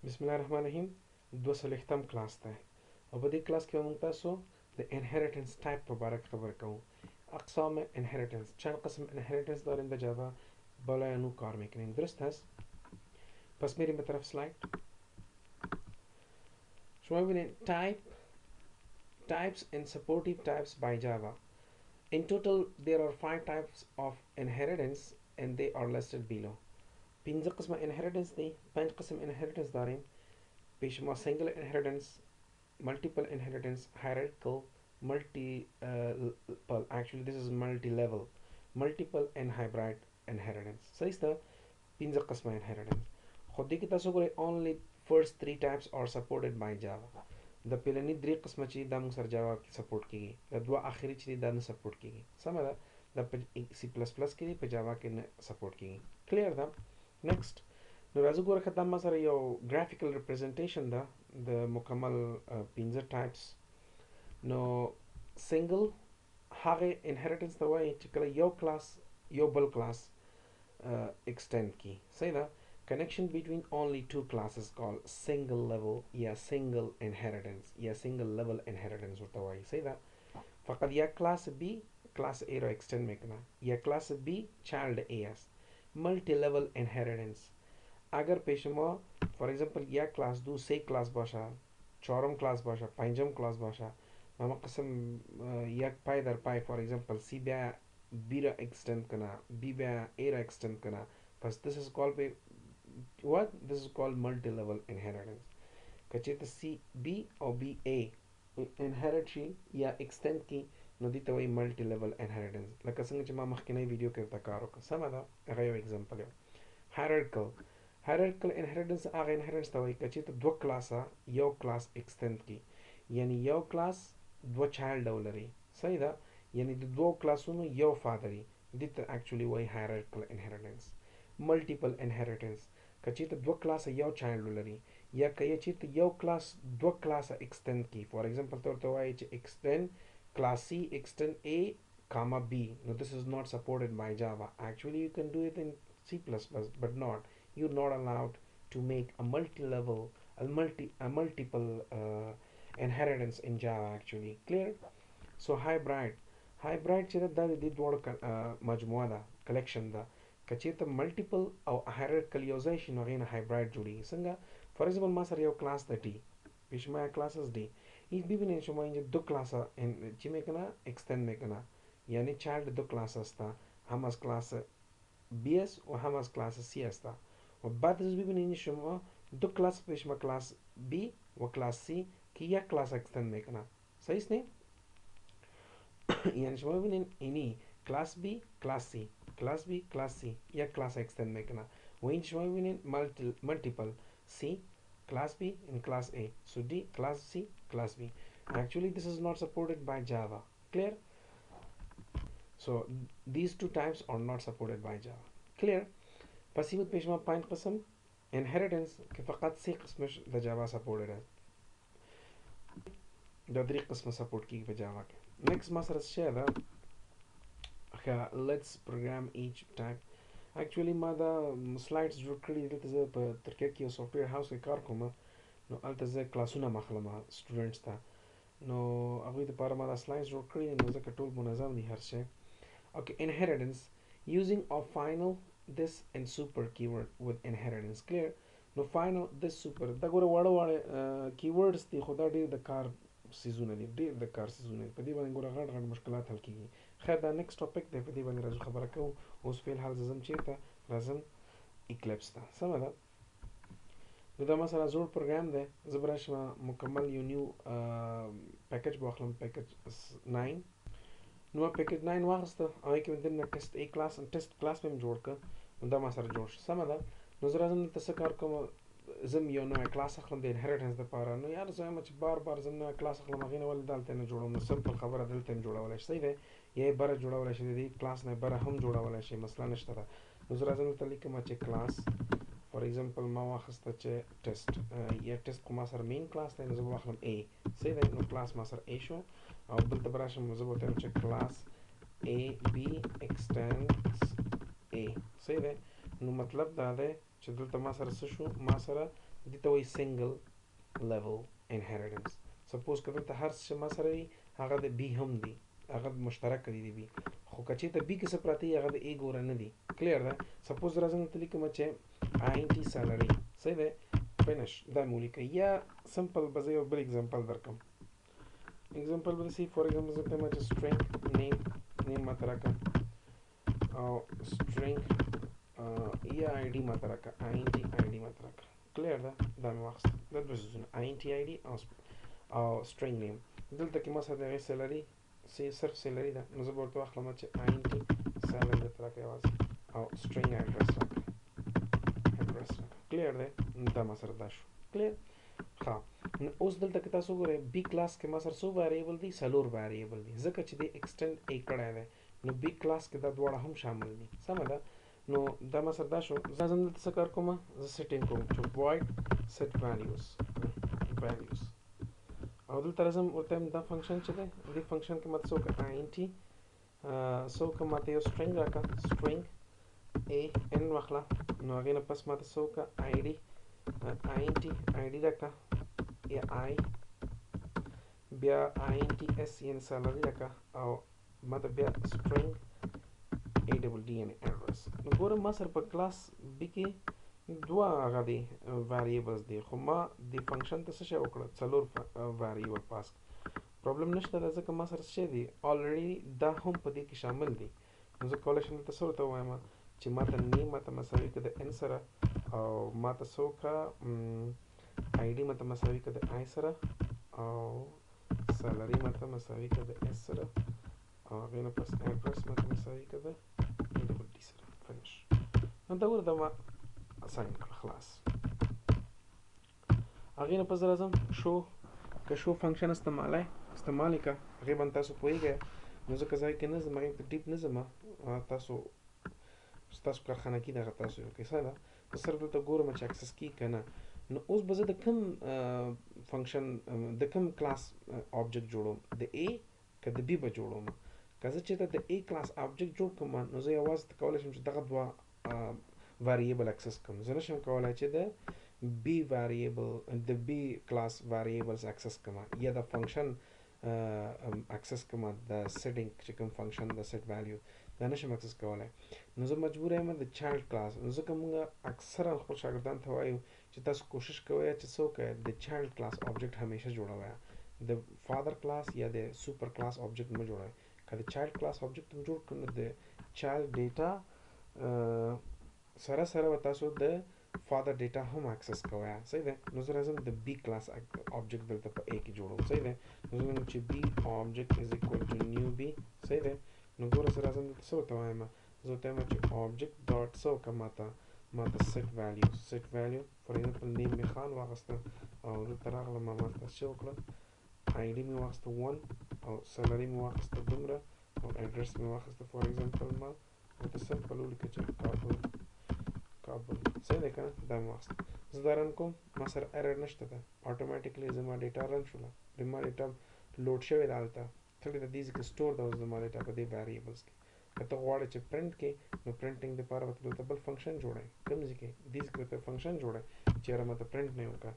بسم الله الرحمن الرحیم. دو څلوېښتم کلاس دی او په دې کلاس کې به موږ تاسو د انهریټنس ټایپ په باره کې خبرې کوو. اقسام انهریټنس، چند قسم انهریټنس داریم در جاوا بالای نو کار میکنیم. درست هست؟ پس میریم به طرف سلاید. شما ببینید types and supportive types by Java. In total there are 5 types of inheritance and they are listed below. 5 قسم inheritance دی، 5 قسم inheritance داریم. پیشما single inheritance, multiple inheritance, hierarchical, actually this is multi-level, multiple and hybrid inheritance. صحیح ده؟ 5 قسمه inheritance. خود دیگه تاسو ګورئ only first 3 types are supported by Java. د پیلنی 3 قسمه چې دا موږ سره جاوا کې سپورټ کیږي، د دوه اخري چې دا نه سپورټ کیږي. سمه ده؟ د سی پلس پلس کې په جاوا کې نه سپورټ کیږي. کلیر ده؟ نیکسٹ. نو راځو ګوره که دا ما سره یو ګرافیکل ریپرزنټیشن ده د مکمل 15 ټایپس. نو سنگل هغه انهریټنس ته وایي چې کله یو کلاس یو بل کلاس ایکسټند کی. صحیح ده؟ connection between only two classes called single level یا single inheritance یا single level inheritance ورته وایي. صحیح ده؟ فقط یا کلاس B کلاس A را extend میکنه یا کلاس B child A است. multi level inheritance اگر پیش ما فور ایگزامپل یک کلاس دو سه کلاس باشه، چهارم کلاس باشه، پنجم کلاس باشه، ما قسم یک پای در پای فور ایگزامپل سی بیا بی را extend کنه، بی بیا A را extend کنه، پس this is called what? This is called multi-level inheritance. که چیرته سی بی او بی A inherit شي یا extend کی نو دې ته وایي ملټي لیول انهریټنس. لکه څنګه چې ما مخکینی ویډیو کې ورته کار وکړ. سمه ده؟ هغه یو اگزامپل یو. hierarchical inheritance هغه انهریټنس ته وایي که چیرته دوه کلاسه یو کلاس extend کی، یعنی یو کلاس دوه چایلډ ولري. صحیح ده؟ یعنی د دوه کلاسونو یو فادري، دې ته actually وایي hierarchical inheritance. multiple inheritance که چیرته دوه کلاسه یو چایلډ ولري یا که چیرته یو کلاس دوه کلاسه extend کی. فور ایگزامپل ته ورته وایي چې extend class C extend A comma B. No, this is not supported by Java. Actually you can do it in C++ but not. You're not allowed to make a multi-level a multiple inheritance in Java actually. Clear? So hybrid چې دا د دې دوړو مجموعه ده، collection ده. که چیرته ملټیپل او hierarchical یو ځای شي نو هغې نه hybrid جوړیږي. څنګه؟ فور ایگزامپل ما سره یو کلاس ده D، پیش ما کلاسز D. این ببینید شما اینجا دو کلاس چی میکنه؟ extend میکنه، یعنی چایلد دو کلاس هسته، هم از کلاس B است و هم از کلاس C هسته. و بعد از ببینید شما دو کلاس پیش ما کلاس B و کلاس C که یک کلاس extend میکنه. صحیح است نه؟ یعنی شما ببینید اینی کلاس B کلاس C کلاس B کلاس C یک کلاس extend میکنه و این شما ببینید multiple C class B and class A. So D class C class B. Actually this is not supported by Java. Clear? So these two types are not supported by Java. Clear? پس این بود پیش ما 5 قسم inheritance که فقط 3 قسمش در جاوا supported است. در 3 قسم support کی به جاوا که. Next ما سره چه ده؟ let's program each type. Actually ما دا سلایډز جوړ کړي دلته زه په ترکیه کې یو سافټویر هاوس کې کار کوم، نو هلته زه کلاسونه مخلم سټوډنټس ته، نو هغوی دپاره ما دا سلایډز جوړ کړي نو ځکه ټول منظم دي هر شی. Okay, inheritance using of final this and super keyword with inheritance. Clear? نو final this super دا ګوره واړه واړه کیورډز دي خو دا ډېر د کار سیزونه دي، ډېر د کار سیزونه دي، په دې باندې ګوره غټ غټ مشکلات حل کېږي. خیر دا نیکسټ ټاپک دی، په دې باندې راځو خبره کوو. اوس فی الحال زه ځم چېرته؟ راځم ایکلیپس ته. سمه ده؟ نو دا مثلا زوړ پروګرام دی، زه به راشم مکمل یو نیو پیکج به واخلم، پیکج 9. نو ما پیکج 9 واخیسته، هغې کې مې دننه ټیسټ A کلاس ټیسټ کلاس مې هم جوړ کړ، نو دا ما سره جوړ شو. سمه ده؟ نو زه راځم دلته څه کار کوم؟ زه م یو نوی کلاس اخلم د انهریټنس دپاره. نو یار زه وایم چې بار بار زه نوی کلاس اخلم، هغې نه ولې دلته نه جوړوم؟ نو سمپل خبره دلته هم جوړولی شي. صحیح دی؟ یا یې بره جوړولی شي، د دې کلاس نه یې بره هم جوړولی شي، مسله نشته ده. نو زه راځم دلته لیکم چې کلاس فور ایگزامپل ما واخیسته چې ټیسټ، یا ټیسټ خو ما سره مین کلاس دی، نو زه به واخلم A. صحیح دی؟ نو کلاس ما سره A شو، او دلته به راشم زه به ورته وایم چې کلاس A B extends A. صحیح دی؟ نو مطلب دا دی چې دلته ما سره څه شو؟ ما سره دي ته وایي single level inheritance. سپوز که دلته هر څه ما سره وي هغه د بي هم دي، هغه مشترک دي د بي، خو که چېرته بي کې څه پراته وي هغه د اے ګوره نه دي. کلیر ده؟ سپوز راځم دلته لیکم چې INT salary. صحیح ده؟ فینش دا مې ولیکئ. یا سمپل به زه یو بل اگزامپل درکړم. اگزامپل به داسې فار ایگزامپل زه ته وایم چې string name ماته راکړه او string یا ID ماته راکړه INT ID ماته راکړه. کلیر ده؟ دا مې واخیسته. دا دوه څیزونه INT ID او string name. دلته کې ما سره د هغې سیلري صرف سیلري ده، نو زه به ورته واخلم چې INT salary درته راکړه یوازې او string address راکړه. کلیر دی؟ دا ما سره دا شو. کلیر؟ ښه. نو اوس دلته که تاسو وګورئ بي کلاس کې ما سره څو ویریبل دي؟ څلور ویریبل دي، ځکه چې دی ایکسټینډ اے کړی دی نو بي کلاس کې دا دواړه هم شامل دي. سمه ده؟ نو دا ما سره دا شو. زه ځم دلته څه کار کوم؟ زه سیټینګ کوم چې void set values او دلته راځم ورته وایم دا فنکشن چې دی دې فنکشن کې ماته څه وکړه INT څه وکړه ماته یو string راکړه string ان واخله. نو هغې نه پس ماته څه وکړه INT راکړه یا بیا INTS یعنې سالري راکړه او ماته بیا string ADD یعنې address. نو ګوره ما سره په کلاس بي کې دوه هغه دی ویریبلز دی، خو ما د فنکشن ته څه شی وکړه؟ څلور ویریبل پاس. پرابلم نشته ده ځکه ما سره څه شی دی آلریډي دا هم په دې کې شامل دي. نو زه کولی شم دلته څه ورته ووایم چې ماته نیم ماته مساوي که د ان سره او ماته څه وکړه ID ماته مساوي که د آی سره او سالري ماته مساوي که د اس سره او هغې نه پس ایډرس ماته مساوي که د ADD سره. فنش. نو دا ګوره دا ما اساین کړه خلاص. هغې نه پس زه راځم که شو فنکشن استعمال یې که هغې باندې تاسو پوهېږئ نو زه که ځای کې نه ځم هغې ته ډیپ نه ځم تاسو کارخانه کې دغه تاسو یو کیسه ده زه صرف دلته ګورم چې اکسس کي که نه. نو اوس به زه د کوم فنکشن د کوم کلاس آبجیکټ جوړوم؟ د A که د B به جوړوم؟ که زه چېرته د A کلاس آبجیکټ جوړ کړم نو زه یوازې کولی شم چې دغه دوه ویریبل اکسس کړم. زه نشم کولی چې د B کلاس ویریبلز اکسس کړم یا د فنکشن اکسس کړم د سیټینګ چې کوم فنکشن د سیټ ویلیو دا نشم اکسس کولی. نو زه مجبور یم د چایلډ کلاس. نو ځکه موږ اکثرا خپل شاګردانو ته وایو چې تاسو کوشش کوئ چې څه وکړئ د چایلډ کلاس آبجیکټ همیشه جوړوئ، د فادر کلاس یا د سوپر کلاس آبجیکټ مه جوړوئ. که د چایلډ کلاس آبجیکټ هم جوړ کړو نو د چایلډ ډیټا سره سره به تاسو د فادر ډیټا هم اکسس کوئ. صحیح ده؟ نو زه راځم د بي کلاس آبجیکټ دلته په A کې جوړوم. صحیح ده؟ نو زه وایم چې بي آبجیکټ از ایکوال ټو نیو بي. صحیح ده؟ نو ګوره زه راځم دلته څه ورته وایم زه ورته وایم چې آبجیکټ ډاټ څه وکړه ماته سیټ ویلیو فار ایگزامپل نیم مې خان واخیسته او دلته راغلم ماته څه وکړه ID مې واخیسته 1 او سالري مې واخیسته دومره او ایډرس مې واخیسته فار ایگزامپل ما ورته سمپل ولیکه چې کابل. صحیح دی که نه؟ دا مې واخیسته. زه دا رن کوم ما سره ایرر نشته ده، اټومیټیکلی زما ډیټا رن شوله، زما ډیټا لوډ شوې ده هلته تھړې د دې ځای کې سټور ده اوس زما ډیټا په دې ویریبلز کې. که ته غواړې چې پرنټ کې نو پرنټینګ دپاره به ته دلته بل فنکشن جوړوې کوم ځای کې دې ځای کې به ته فنکشن جوړوې چې یاره ماته پرنټ نه یې وکړه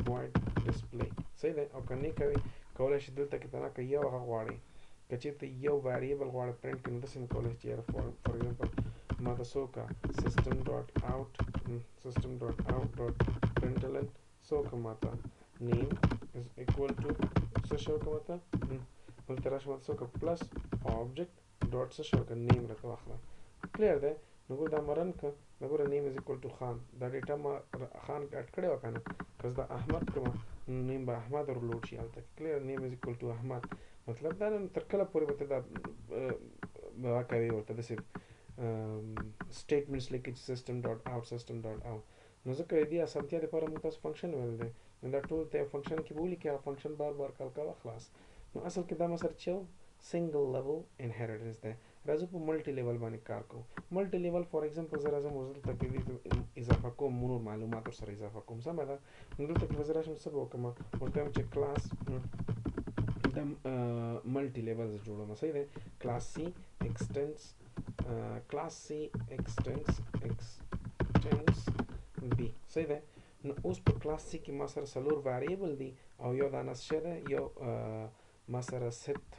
void display. صحیح دی؟ او که نه کوې کولی شې دلته کې ته نه که یو هغه غواړې که چېرته یو ویریبل غواړې پرنټ کړي نو داسې هم کولی شې چې یاره فار ایگزامپل ماته څه وکړه system dot out dot println څه وکړه ماته name is equal to څه شی وکړه ماته دلته راشه ماته څه وکړه پلس object ډاټ څه شی وکړه نیم راته واخله. کلیر دی؟ نو ګوره دا ما رن کړه دا ګوره نیم از ایکوال ټو خان دا ډیټا ما خان اډ کړې وه که نه که زه دا احمد کړم نیم به احمد ور لوډ شي هلته. کلیر؟ نیم از ایکوال ټو احمد مطلب دا تر کله پورې به ته دا کوې ورته داسې سټیټمنټس لیکي چې سیسټم ډاټ آوټ نو ځکه د دې اسانتیا دپاره موږ تاسو فنکشن ویل دی نو دا ټول ته فنکشن کې به ولیکې هغه فنکشن بار بار کال کوه خلاص. نو اصل کې دا ما سره چې سنگل لیول انهیریټنس دی. راځو په ملټي لیول باندې کار کوو. ملټي لیول فار ایگزامپل زه راځم اوس دلته کې اضافه کوم نور معلومات ورسره اضافه کوم. سمه ده؟ نو دلته کې به زه راشم څه به وکړم ورته وایم چې کلاس د ملټي لیول زه جوړوم. صحیح دی؟ کلاس سی ایکسټینس بی. صحیح دی؟ نو اوس په کلاس سی کې ما سره څلور ویریبل دي او یو دا نس شه ده یو ما سره set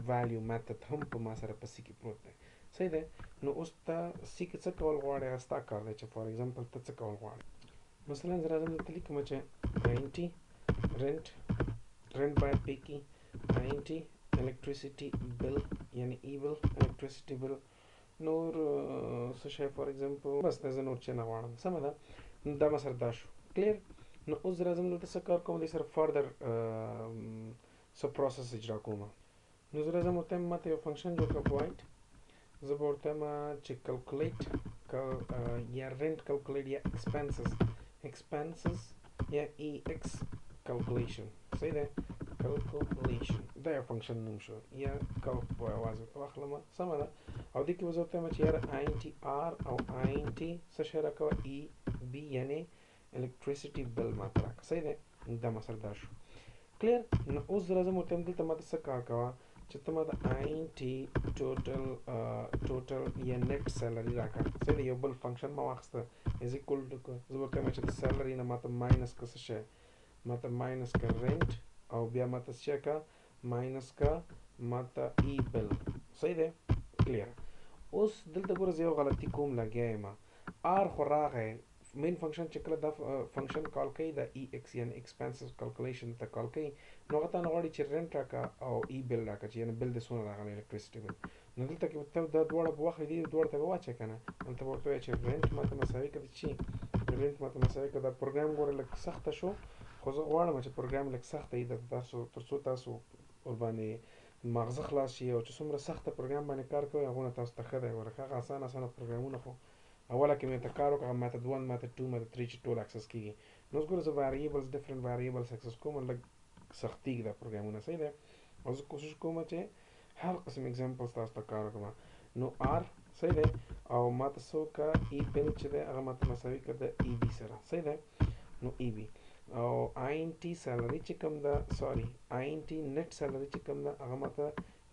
value method هم په ما سره په سی کې پروت دی صحیح ده. نو اوس ته سی کې څه کول غواړې هغه ستا کار دی چې فار ایگزامپل ته څه کول غواړې. مثلا زه راځم دلته لیکم چې 90 rent باید پے کی 90 electricity bill یعنی ای بل electricity bill نور څه شی فار ایگزامپل بس دا زه نور چې نه غواړم سمه ده. نو دا ما سره دا شو کلیر. نو اوس زه راځم دلته څه کار کوم دې سره فردر څه پروسس اجرا کوم. نو زه راځم ورته وایم ماته یو فنکشن جوړ کړه void زه به ورته وایم چې calculate یا rent calculate یا expenses یا ex calculation صحیح ده calculation دا یو فنکشن نوم شو یا calc په आवाज واخلم سمه ده. او دې کې به زه ورته وایم چې یاره int r او int څه شی راکوه e b یعنی electricity bill ماته راکړه صحیح ده. دا مثلا دا شو کلیر. نو اوس زه راځم ورته وایم دلته ماته څه کار کوه چې ته ماته int total یا net salary راکړه صحیح ده. یو بل فنکشن ما واخیسته is equal to زه ورته وایم چې د salary نه ماته ماینس که څه شی ماته ماینس که rent او بیا ماته څه کا ماینس کا ماته ای بل صحیح ده کلیر. اوس دلته ګوره زه یو غلطي کوم لګیا یم آر خو راغی مین فنکشن چې کله دا فنکشن کال کوي دا ای ایکس یعنی ایکسپنسز کیلکولیشن ته کال کوي نو هغه ته نه غواړي چې رنټ راکړه او ای بل راکړه چې یعنی بل د څونه راغلی الیکټریسټي بل. نو دلته کې ته دا دواړه په واخلې دي دواړه ته به واچوې که نه هلته به ورته وایې چې رنټ ماته مساوي کړه چې رنټ ماته مساوي کړه. دا پروګرام ګوره لږ سخته شو خو زه غواړم چې پروګرام لږ سخته وي تاسو تر څو تاسو ورباندې ماغزه خلاص شي او چې څومره سخته پروګرام باندې کار کوئ هغونه تاسو ته ښه دی. ګوره هغه اسانه پروګرامونه خو اوله کې مې ته کار وکړه میتھډ 1 میتھډ 2 میتھډ 3 چې ټول اکسس کیږي. نو اوس ګوره زه ویریبلز ډفرنٹ ویریبلز اکسس کوم لږ سختیږي دا پروګرامونه صحیح دی. او زه کوشش کوم چې هر قسم اگزامپلز تاسو ته کار وکړم. نو آر صحیح دی او ماته څه وکړه ای بل چې دی هغه ماته مساوي کړه د ای بي سره صحیح دی. نو ای بي او آی ان ټي سیلري چې کوم ده سوري آی ان ټي نیټ سیلري چې کوم ده هغه ماته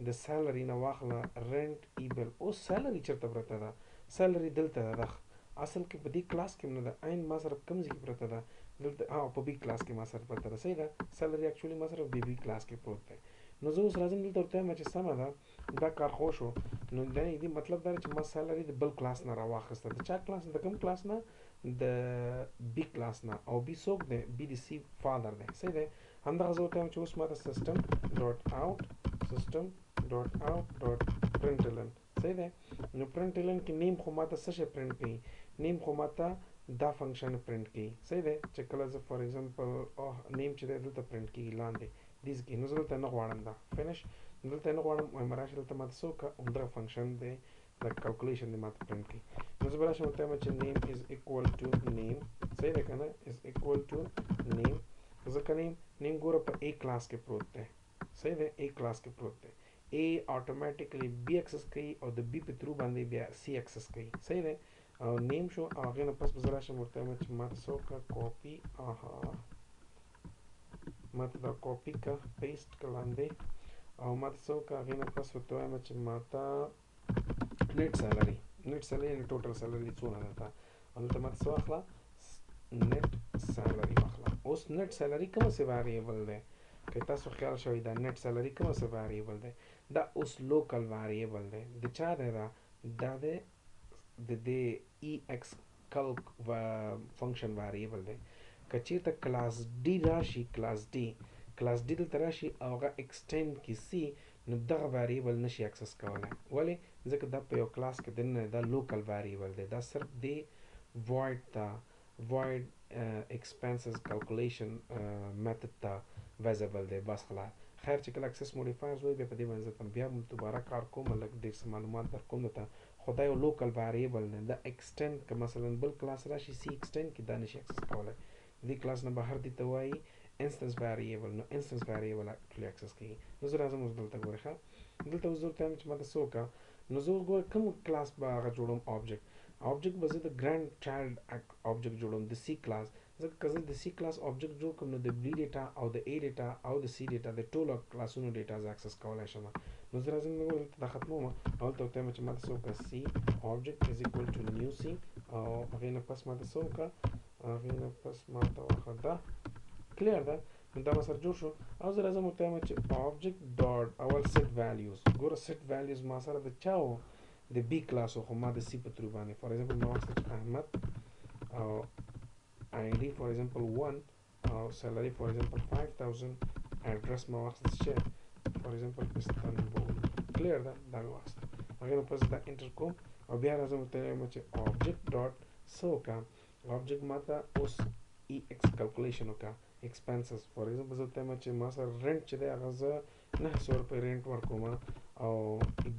د سیلري نه واخله رنټ ای بل. اوس سیلري چېرته پرته ده سیلري دلته ده اصل کې په دې کلاس کې نه ده عین ما سره کوم ځای کې پرته ده دلته په بي کلاس کې ما سره پرته ده صحیح ده. سیلري اکچولی ما سره بي کلاس کې پروت دی. نو زه اوس راځم دلته ورته وایم چې سمه ده دا کار خو شو. نو دې مطلب دا چې ما سیلري د بل کلاس نه راواخیسته د چا کلاس د کوم کلاس نه د بي کلاس نه او بي څوک دی بي د سی فادر دی صحیح دی. همدغه زه ورته وایم چې اوس ماته سیسټم ډاټ آوټ پرنټلن صحیح دی. نو پرنټلن کې نیم خو ماته څه شی پرنټ کوي نیم خو ماته دا فنکشن پرنټ کوي صحیح دی چې کله زه فار ایگزامپل نیم چې دی دلته پرنټ کیږي لاندې دیز کې. نو زه دلته نه غواړم دا فینش دلته نه غواړم وایم راشي دلته ماته څه وکړه همدغه فنکشن دی د کیلکولیشن دی ماته پرنټ کوي. نو زه به راشم ورته وایم چې نیم از ایکوال ټو نیم صحیح دی که نه از ایکوال ټو نیم ځکه نیم ګوره په ا کلاس کې پروت دی صحیح دی ا کلاس کې پروت دی. ا اتوماتیکلی بی ایکسس کوي او د بی په تھرو باندې بیا سی ایکسس کوي صحیح دی. او نیم شو او هغې نه پس به زه راشم ورته وایم چې ماته څه وکړه کاپي ماته دا کاپي که پیسټ که لاندې او ماته څه وکړه هغې نه پس ورته وایم چې ماته نیټ سیلري یعنې ټوټل سیلري څونه ده تا او دلته ماته څه واخله نیټ سیلري واخله. اوس نیټ سیلري کومه څه ویریبل دی که تاسو خیال شوی دا نیټ سیلري کومه څه ویریبل دی دا اوس لوکل ویریبل دی د چا دی دا دی د دې ای ایکس کلک فنکشن ویریبل دی. که چېرته کلاس ډي راشي کلاس ډي دلته راشي او هغه ایکسټینډ کې سي نو دغه ویریبل نشي اکسس کولی ولې ځکه دا په یو کلاس کې دننه دا لوکل ویریبل دی دا صرف د void ته void expenses calculation method ته ویزبل دی بس خلاص. خیر چې کله اکسس موډیفایرز وایي بیا په دې باندې زه بیا دوباره کار کوم لږ ډېر څه معلومات در کوم درته خو دا یو لوکل ویریبل دی دا ایکسټینډ که مثلا بل کلاس راشي سی ایکسټینډ کې دا نشي اکسس کولی دې کلاس نه بهر دي ته وایي انسټنس ویریبل نو انسټنس ویریبل اکچولی اکسس کوي. نو زه راځم اوس دلته ګورئ ښه دلته اوس زه ورته وایم چې ماته څه وکړه نو زه اوس ګوره کوم کلاس به هغه جوړوم object به زه د ګرانډ چایلډ object جوړوم د سی کلاس ځکه که زه د سی کلاس object جوړ کړم نو د بی ډیټا او د ا ډیټا او د سی ډیټا د ټولو کلاسونو ډیټا زه اکسس کولی شم. نو زه راځم دلته دا ختموم او هلته ورته وایم چې ماته څه وکړه سی object is equal to new سی او هغې نه پس ماته څه وکړه هغې نه پس ما ته واخله دا کلیر ده. نو دا ما سره جوړ شو. او زه راځم ورته وایم چې object dot اول set values. ګوره set values ما سره د چا و؟ د بي کلاس و، خو ما د سی په ترو باندې فار ایگزامپل ما واخیسته چې احمد او ID for example 1 او salary for example 5000 address ما واخیسته چې for example استنبول کلیر ده. دا مې واخیسته. هغې نه پس دا انټر کوم او بیا راځم ورته وایم چې object dot څه وکړه. object ما ته اوس EX calculation وکړه expenses for example زه ورته وایم چې ما سره رنټ چې دی هغه زه 900 روپۍ رنټ ورکوم او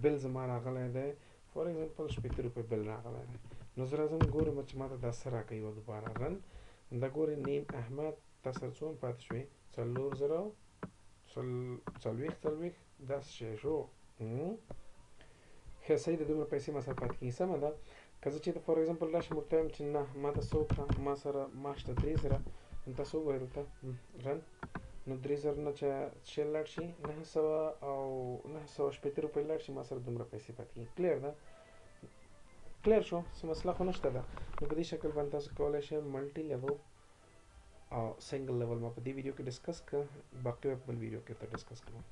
بل زما راغلی دی for example 80 روپۍ بل راغلی دی. نو زه راځم ګورم چې ما ته دا څه راکوي و دوباره رن. دا ګورې نیم احمد تا سره څومره پاتې شوې 40 داسې شی شو. ښه صحیح ده. دومره پیسې ما سره پاتې کېږي سمه ده. که زه چېرته فار ایگزامپل راشم ورته وایم چې نه ما ته څه وکړه ما سره ما شته 3000 نو تاسو وګورئ دلته رن. نو 3000 نه چې شی لاړ شي 900 او 980 روپۍ لاړ شي ما سره دومره پیسې پاتې کېږي. کلیر ده. کلیر شو. څه مسله خو نشته ده. نو په دې شکل باندې تاسو کولی شئ ملټي لیول او سنگل لیول ما په دې ویډیو کې ډسکس کړه. باقي په بل ویډیو کې ته ډسکس کوم.